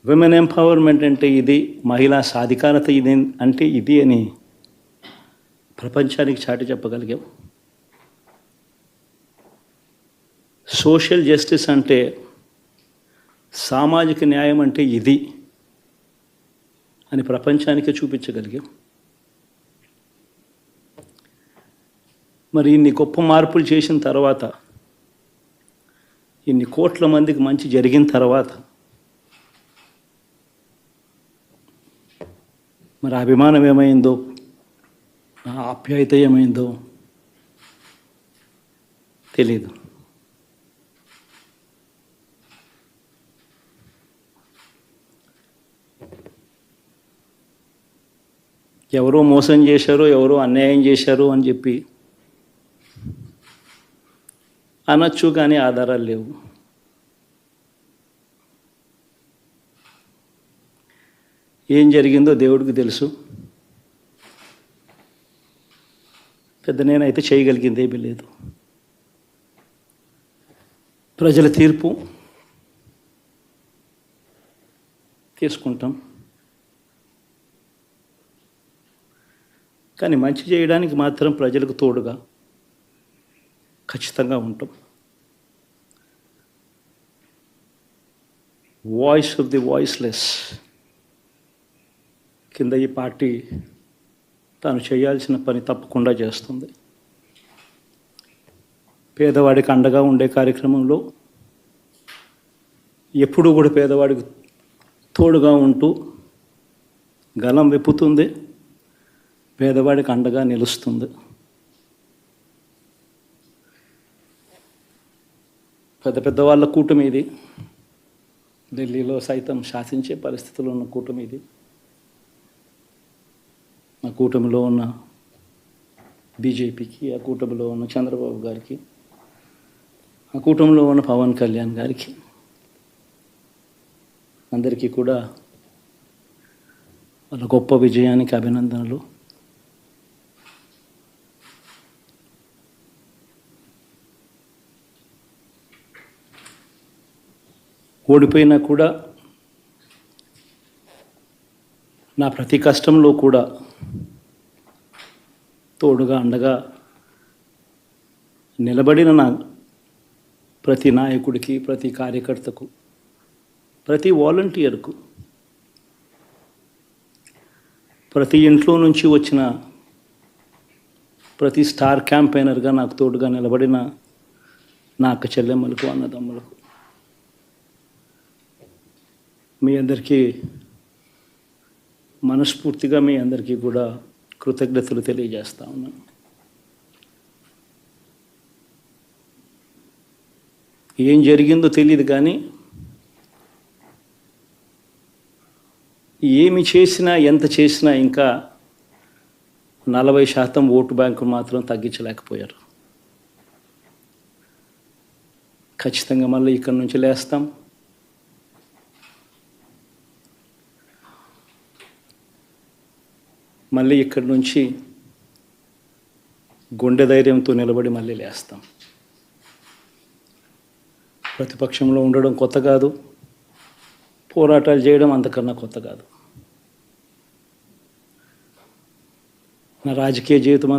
Women empowerment అంటే ఇది, మహిళా సాధికారత ఇది అంటే ఇది అని ప్రపంచానికి చాటి చెప్పగలిగాం. సోషల్ జస్టిస్ అంటే, సామాజిక న్యాయం అంటే ఇది అని ప్రపంచానికి చూపించగలిగాం. మరి ఇన్ని గొప్ప మార్పులు చేసిన తర్వాత, ఇన్ని కోట్ల మందికి మంచి జరిగిన తర్వాత, మరి అభిమానం ఏమైందో, ఆప్యాయత ఏమైందో తెలీదు. ఎవరో మోసం చేశారో, ఎవరో అన్యాయం చేశారు అని చెప్పి అనొచ్చు, కానీ ఆధారాలు లేవు. ఏం జరిగిందో దేవుడికి తెలుసు. పెద్ద నేనైతే చేయగలిగింది ఏమీ లేదు. ప్రజల తీర్పు తీసుకుంటాం, కానీ మంచి చేయడానికి మాత్రం ప్రజలకు తోడుగా ఖచ్చితంగా ఉంటాం. వాయిస్ ఆఫ్ ది వాయిస్లెస్ కింద ఈ పార్టీ తాను చేయాల్సిన పని తప్పకుండా చేస్తుంది. పేదవాడికి అండగా ఉండే కార్యక్రమంలో ఎప్పుడూ కూడా పేదవాడికి తోడుగా ఉంటూ గలం విప్పుతుంది, పేదవాడికి అండగా నిలుస్తుంది. పెద్ద పెద్ద వాళ్ళ కూటమి ఇది, ఢిల్లీలో సైతం శాసించే పరిస్థితులు ఉన్న కూటమి ఇది. ఆ కూటమిలో ఉన్న బీజేపీకి, ఆ కూటమిలో ఉన్న చంద్రబాబు గారికి, ఆ కూటమిలో ఉన్న పవన్ కళ్యాణ్ గారికి, అందరికీ కూడా వాళ్ళ గొప్ప విజయానికి అభినందనలు. ఓడిపోయినా కూడా నా ప్రతి కష్టంలో కూడా తోడుగా అండగా నిలబడిన నా ప్రతి నాయకుడికి, ప్రతి కార్యకర్తకు, ప్రతి వాలంటీర్కు, ప్రతి ఇంట్లో నుంచి వచ్చిన ప్రతి స్టార్ క్యాంపెయినర్గా నాకు తోడుగా నిలబడిన నా అక్క చెల్లెమ్మలకు, అన్నదమ్ములకు, మీ అందరికీ మనస్ఫూర్తిగా మీ అందరికీ కూడా కృతజ్ఞతలు తెలియజేస్తా ఉన్నాను. ఏం జరిగిందో తెలియదు, కానీ ఏమి చేసినా, ఎంత చేసినా ఇంకా 40% ఓటు బ్యాంకు మాత్రం తగ్గించలేకపోయారు. ఖచ్చితంగా మళ్ళీ ఇక్కడి నుంచి లేస్తాం. మళ్ళీ ఇక్కడి నుంచి గుండె ధైర్యంతో నిలబడి మళ్ళీ లేస్తాం. ప్రతిపక్షంలో ఉండడం కొత్త కాదు, పోరాటాలు చేయడం అంతకన్నా కొత్త కాదు. నా రాజకీయ జీవితం అంతా